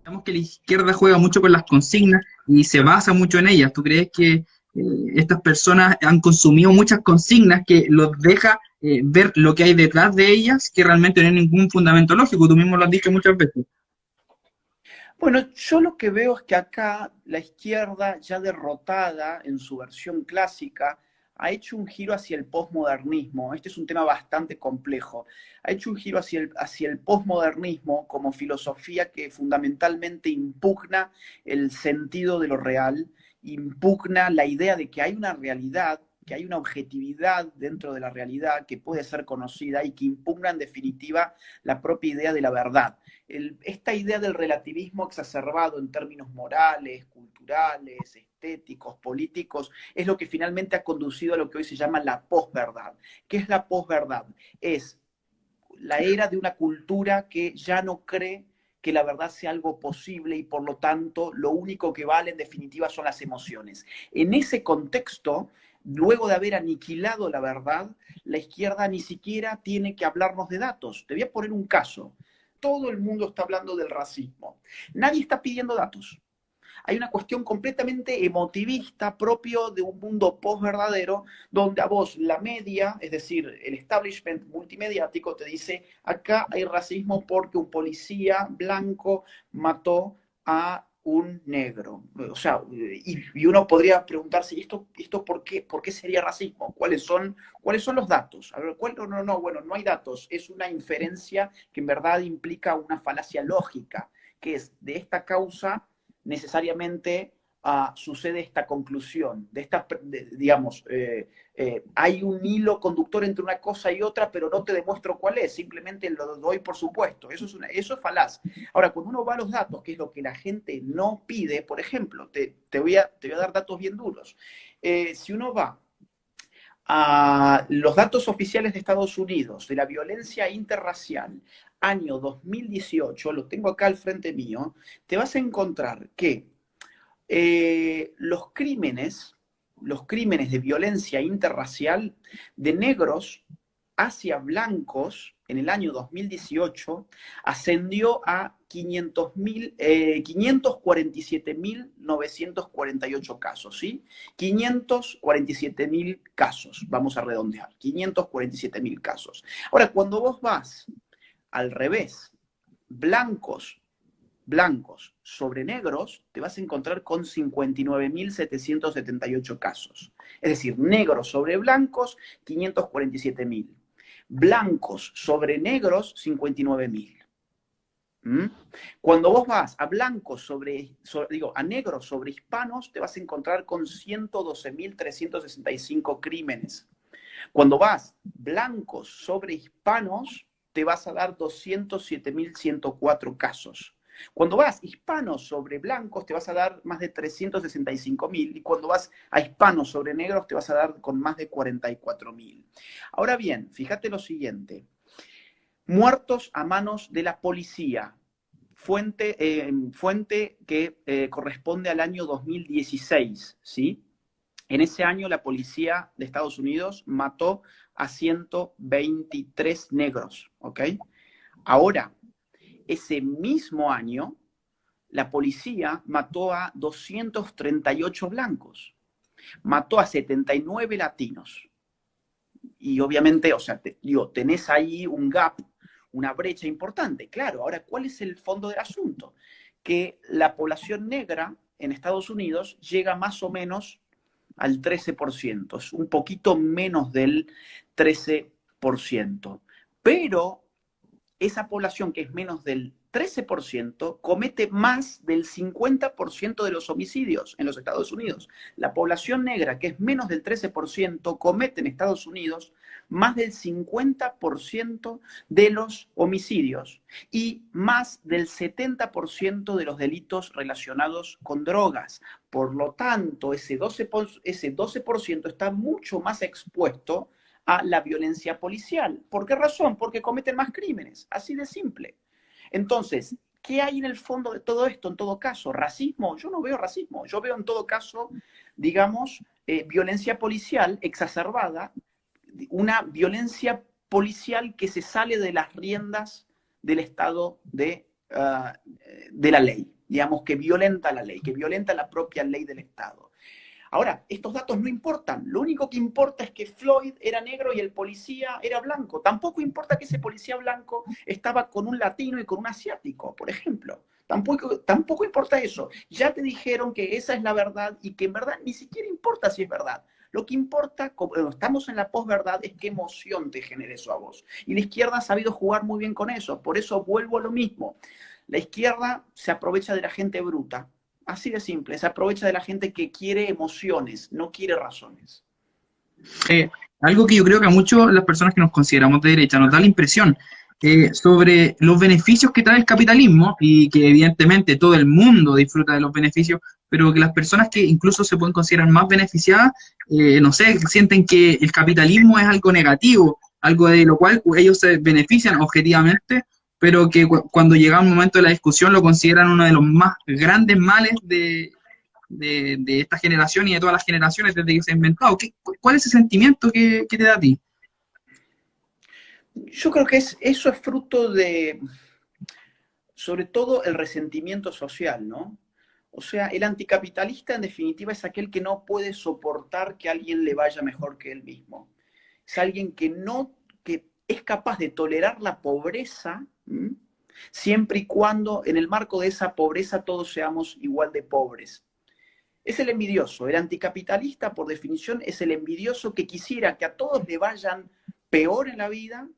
Digamos que la izquierda juega mucho con las consignas y se basa mucho en ellas. ¿Tú crees que estas personas han consumido muchas consignas que los deja ver lo que hay detrás de ellas, que realmente no hay ningún fundamento lógico? Tú mismo lo has dicho muchas veces. Bueno, yo lo que veo es que acá la izquierda, ya derrotada en su versión clásica, ha hecho un giro hacia el posmodernismo. Este es un tema bastante complejo. Ha hecho un giro hacia el posmodernismo como filosofía que fundamentalmente impugna el sentido de lo real, impugna la idea de que hay una realidad, que hay una objetividad dentro de la realidad que puede ser conocida y que impugna en definitiva la propia idea de la verdad. Esta idea del relativismo exacerbado en términos morales, culturales, estéticos, políticos, es lo que finalmente ha conducido a lo que hoy se llama la posverdad. ¿Qué es la posverdad? Es la era de una cultura que ya no cree que la verdad sea algo posible y por lo tanto lo único que vale en definitiva son las emociones. En ese contexto, luego de haber aniquilado la verdad, la izquierda ni siquiera tiene que hablarnos de datos. Te voy a poner un caso. Todo el mundo está hablando del racismo. Nadie está pidiendo datos. Hay una cuestión completamente emotivista propio de un mundo post-verdadero, donde a vos la media, es decir, el establishment multimediático te dice, acá hay racismo porque un policía blanco mató a un negro. O sea, y uno podría preguntarse, ¿esto por qué sería racismo? Cuáles son los datos? A ver, no, bueno, no hay datos. Es una inferencia que en verdad implica una falacia lógica, que es de esta causa necesariamente sucede esta conclusión, digamos, hay un hilo conductor entre una cosa y otra, pero no te demuestro cuál es, simplemente lo doy por supuesto. Eso es falaz. Ahora, cuando uno va a los datos, que es lo que la gente no pide, por ejemplo, te voy a dar datos bien duros. Si uno va a los datos oficiales de Estados Unidos de la violencia interracial, año 2018, lo tengo acá al frente mío, te vas a encontrar que los crímenes de violencia interracial de negros hacia blancos en el año 2018 ascendió a 547.948 casos, ¿sí? 547.000 casos, vamos a redondear, 547.000 casos. Ahora, cuando vos vas al revés, blancos sobre negros, te vas a encontrar con 59.778 casos. Es decir, negros sobre blancos, 547.000. Blancos sobre negros, 59.000. ¿Mm? Cuando vos vas a blancos a negros sobre hispanos, te vas a encontrar con 112.365 crímenes. Cuando vas blancos sobre hispanos, te vas a dar 207.104 casos. Cuando vas hispanos sobre blancos, te vas a dar más de 365.000. Y cuando vas a hispanos sobre negros, te vas a dar con más de 44.000. Ahora bien, fíjate lo siguiente. Muertos a manos de la policía. Fuente que corresponde al año 2016, ¿sí? En ese año la policía de Estados Unidos mató a 123 negros, ¿ok? Ahora, ese mismo año, la policía mató a 238 blancos, mató a 79 latinos. Y obviamente, o sea, tenés ahí un gap, una brecha importante. Claro, ahora, ¿cuál es el fondo del asunto? Que la población negra en Estados Unidos llega más o menos al 13%, es un poquito menos del 13%. Pero esa población que es menos del 13% comete más del 50% de los homicidios en los Estados Unidos. La población negra, que es menos del 13%, comete en Estados Unidos más del 50% de los homicidios y más del 70% de los delitos relacionados con drogas. Por lo tanto, ese 12% está mucho más expuesto a la violencia policial. ¿Por qué razón? Porque cometen más crímenes, así de simple. Entonces, ¿qué hay en el fondo de todo esto? En todo caso, racismo. Yo no veo racismo, yo veo en todo caso, digamos, violencia policial exacerbada, una violencia policial que se sale de las riendas del Estado de la ley. digamos, que violenta la ley, que violenta la propia ley del Estado. Ahora, estos datos no importan. Lo único que importa es que Floyd era negro y el policía era blanco. Tampoco importa que ese policía blanco estaba con un latino y con un asiático, por ejemplo. Tampoco importa eso. Ya te dijeron que esa es la verdad y que en verdad ni siquiera importa si es verdad. Lo que importa, como estamos en la posverdad, es qué emoción te genere eso a vos. Y la izquierda ha sabido jugar muy bien con eso. Por eso vuelvo a lo mismo. La izquierda se aprovecha de la gente bruta. Así de simple, se aprovecha de la gente que quiere emociones, no quiere razones. Algo que yo creo que a muchas de las personas que nos consideramos de derecha nos da la impresión sobre los beneficios que trae el capitalismo y que evidentemente todo el mundo disfruta de los beneficios, pero que las personas que incluso se pueden considerar más beneficiadas, no sé, sienten que el capitalismo es algo negativo, algo de lo cual ellos se benefician objetivamente, pero que cuando llega un momento de la discusión lo consideran uno de los más grandes males de esta generación y de todas las generaciones desde que se ha inventado. ¿Cuál es ese sentimiento que te da a ti? Yo creo que eso es fruto de, sobre todo, el resentimiento social, ¿no? O sea, el anticapitalista en definitiva es aquel que no puede soportar que a alguien le vaya mejor que él mismo. Es alguien que es capaz de tolerar la pobreza, siempre y cuando en el marco de esa pobreza todos seamos igual de pobres. Es el envidioso. El anticapitalista, por definición, es el envidioso que quisiera que a todos le vayan peor en la vida,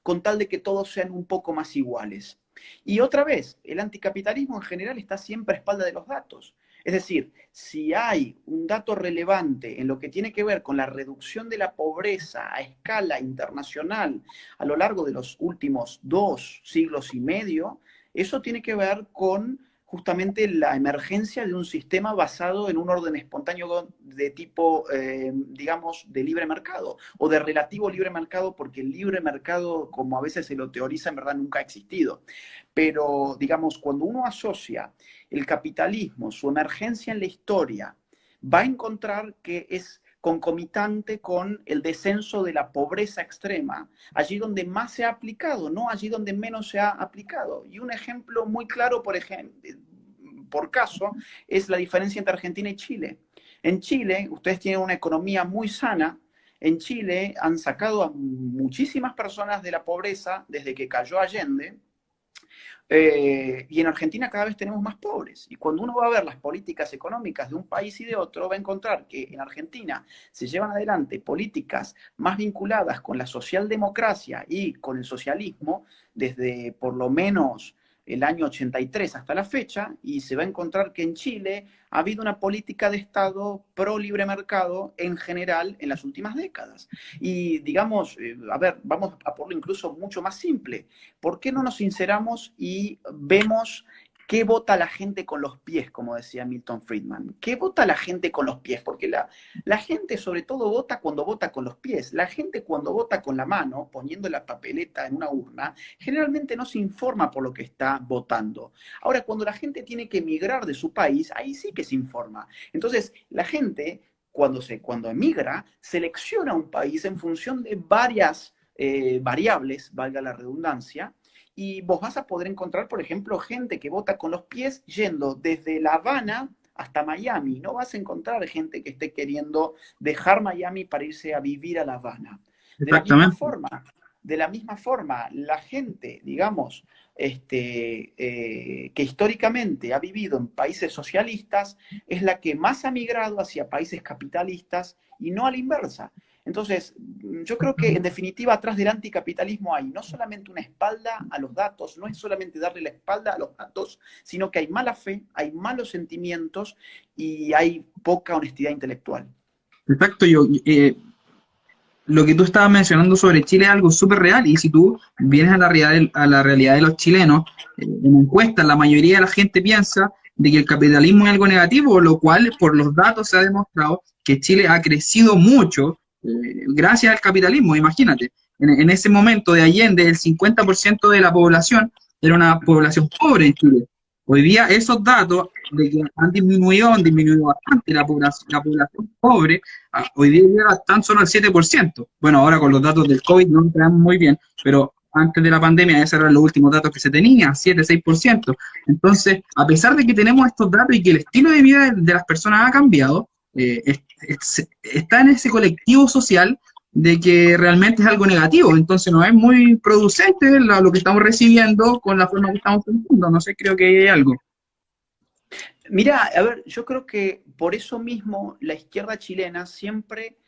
con tal de que todos sean un poco más iguales. Y otra vez, el anticapitalismo en general está siempre a espalda de los datos. Es decir, si hay un dato relevante en lo que tiene que ver con la reducción de la pobreza a escala internacional a lo largo de los últimos 2 siglos y medio, eso tiene que ver con justamente la emergencia de un sistema basado en un orden espontáneo de tipo, digamos, de libre mercado o de relativo libre mercado, porque el libre mercado, como a veces se lo teoriza, en verdad nunca ha existido. Pero, digamos, cuando uno asocia el capitalismo, su emergencia en la historia, va a encontrar que es concomitante con el descenso de la pobreza extrema, allí donde más se ha aplicado, no allí donde menos se ha aplicado. Y un ejemplo muy claro, por caso, es la diferencia entre Argentina y Chile. En Chile, ustedes tienen una economía muy sana. En Chile han sacado a muchísimas personas de la pobreza desde que cayó Allende. Y en Argentina cada vez tenemos más pobres. Y cuando uno va a ver las políticas económicas de un país y de otro, va a encontrar que en Argentina se llevan adelante políticas más vinculadas con la socialdemocracia y con el socialismo desde por lo menos el año 83 hasta la fecha, y se va a encontrar que en Chile ha habido una política de Estado pro libre mercado en general en las últimas décadas. Y digamos, a ver, vamos a ponerlo incluso mucho más simple. ¿Por qué no nos sinceramos y vemos qué vota la gente con los pies, como decía Milton Friedman? ¿Qué vota la gente con los pies? Porque la gente sobre todo vota cuando vota con los pies. La gente cuando vota con la mano, poniendo la papeleta en una urna, generalmente no se informa por lo que está votando. Ahora, cuando la gente tiene que emigrar de su país, ahí sí que se informa. Entonces, la gente, cuando emigra, selecciona un país en función de varias variables, valga la redundancia, y vos vas a poder encontrar, por ejemplo, gente que vota con los pies yendo desde La Habana hasta Miami. No vas a encontrar gente que esté queriendo dejar Miami para irse a vivir a La Habana. De la misma forma, la gente, digamos, que históricamente ha vivido en países socialistas, es la que más ha migrado hacia países capitalistas y no a la inversa. Entonces, yo creo que en definitiva atrás del anticapitalismo hay no solamente una espalda a los datos, no es solamente darle la espalda a los datos, sino que hay mala fe, hay malos sentimientos y hay poca honestidad intelectual. Exacto, lo que tú estabas mencionando sobre Chile es algo súper real, y si tú vienes a la realidad de los chilenos, en encuestas la mayoría de la gente piensa de que el capitalismo es algo negativo, lo cual por los datos se ha demostrado que Chile ha crecido mucho gracias al capitalismo. Imagínate, en ese momento de Allende el 50% de la población era una población pobre en Chile. Hoy día esos datos de que han disminuido bastante la población pobre, hoy día llega tan solo al 7%. Bueno, ahora con los datos del COVID no entramos muy bien, pero antes de la pandemia, esos eran los últimos datos que se tenían, 7-6%. Entonces, a pesar de que tenemos estos datos y que el estilo de vida de las personas ha cambiado, está en ese colectivo social de que realmente es algo negativo, entonces no es muy producente lo que estamos recibiendo con la forma que estamos pensando, no sé, creo que hay algo. Mira, a ver, yo creo que por eso mismo la izquierda chilena siempre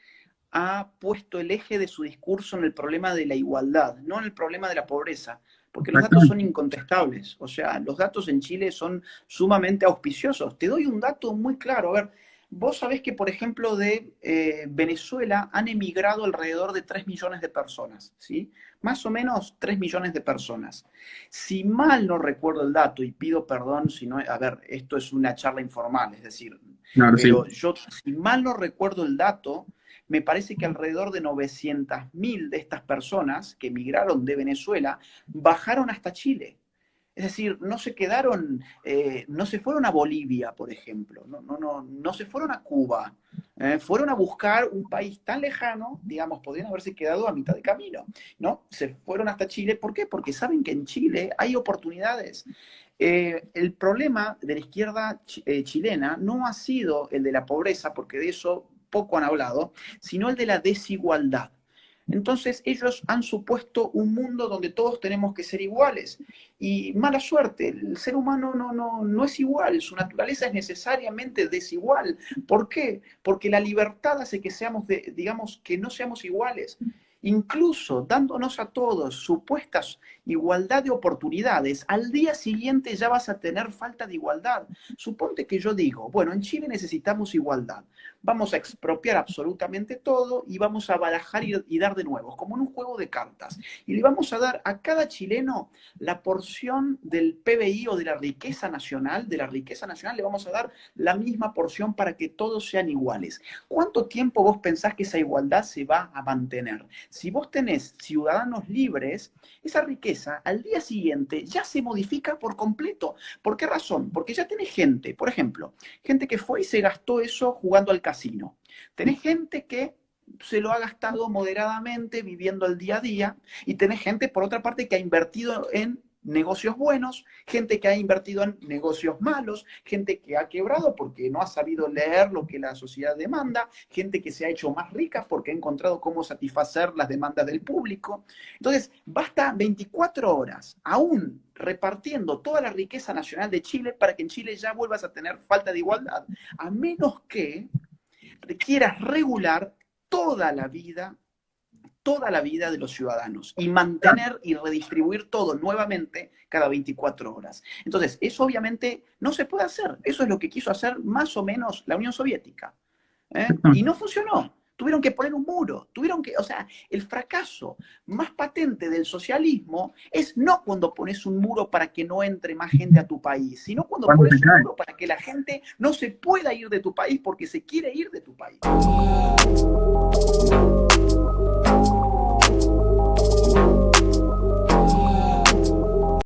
ha puesto el eje de su discurso en el problema de la igualdad, no en el problema de la pobreza, porque los datos son Exactamente. incontestables. O sea, los datos en Chile son sumamente auspiciosos. Te doy un dato muy claro. A ver, vos sabés que, por ejemplo, de Venezuela han emigrado alrededor de 3 millones de personas, ¿sí? Más o menos 3 millones de personas. Si mal no recuerdo el dato, y pido perdón si no, a ver, esto es una charla informal, es decir, Claro, sí. pero yo, si mal no recuerdo el dato, me parece que alrededor de 900.000 de estas personas que emigraron de Venezuela bajaron hasta Chile. Es decir, no se quedaron, no se fueron a Bolivia, por ejemplo, no se fueron a Cuba, fueron a buscar un país tan lejano, digamos, podrían haberse quedado a mitad de camino, ¿no? Se fueron hasta Chile, ¿por qué? Porque saben que en Chile hay oportunidades. El problema de la izquierda chilena no ha sido el de la pobreza, porque de eso poco han hablado, sino el de la desigualdad. Entonces ellos han supuesto un mundo donde todos tenemos que ser iguales. Y mala suerte, el ser humano no es igual, su naturaleza es necesariamente desigual. ¿Por qué? Porque la libertad hace que seamos, digamos, que no seamos iguales. Incluso dándonos a todos supuestas igualdad de oportunidades, al día siguiente ya vas a tener falta de igualdad. Suponte que yo digo, bueno, en Chile necesitamos igualdad, vamos a expropiar absolutamente todo y vamos a barajar y dar de nuevo, como en un juego de cartas. Y le vamos a dar a cada chileno la porción del PBI o de la riqueza nacional, le vamos a dar la misma porción para que todos sean iguales. ¿Cuánto tiempo vos pensás que esa igualdad se va a mantener? Si vos tenés ciudadanos libres, esa riqueza al día siguiente ya se modifica por completo. ¿Por qué razón? Porque ya tenés gente, por ejemplo, gente que fue y se gastó eso jugando al casino. Tenés gente que se lo ha gastado moderadamente viviendo el día a día y tenés gente, por otra parte, que ha invertido en negocios buenos, gente que ha invertido en negocios malos, gente que ha quebrado porque no ha sabido leer lo que la sociedad demanda, gente que se ha hecho más rica porque ha encontrado cómo satisfacer las demandas del público. Entonces, basta 24 horas, aún repartiendo toda la riqueza nacional de Chile para que en Chile ya vuelvas a tener falta de igualdad, a menos que quieras regular toda la vida de los ciudadanos y mantener y redistribuir todo nuevamente cada 24 horas. Entonces, eso obviamente no se puede hacer. Eso es lo que quiso hacer más o menos la Unión Soviética. Y no funcionó. Tuvieron que poner un muro, o sea, el fracaso más patente del socialismo es no cuando pones un muro para que no entre más gente a tu país, sino cuando Cuando se pones un cae. muro para que la gente no se pueda ir de tu país porque se quiere ir de tu país.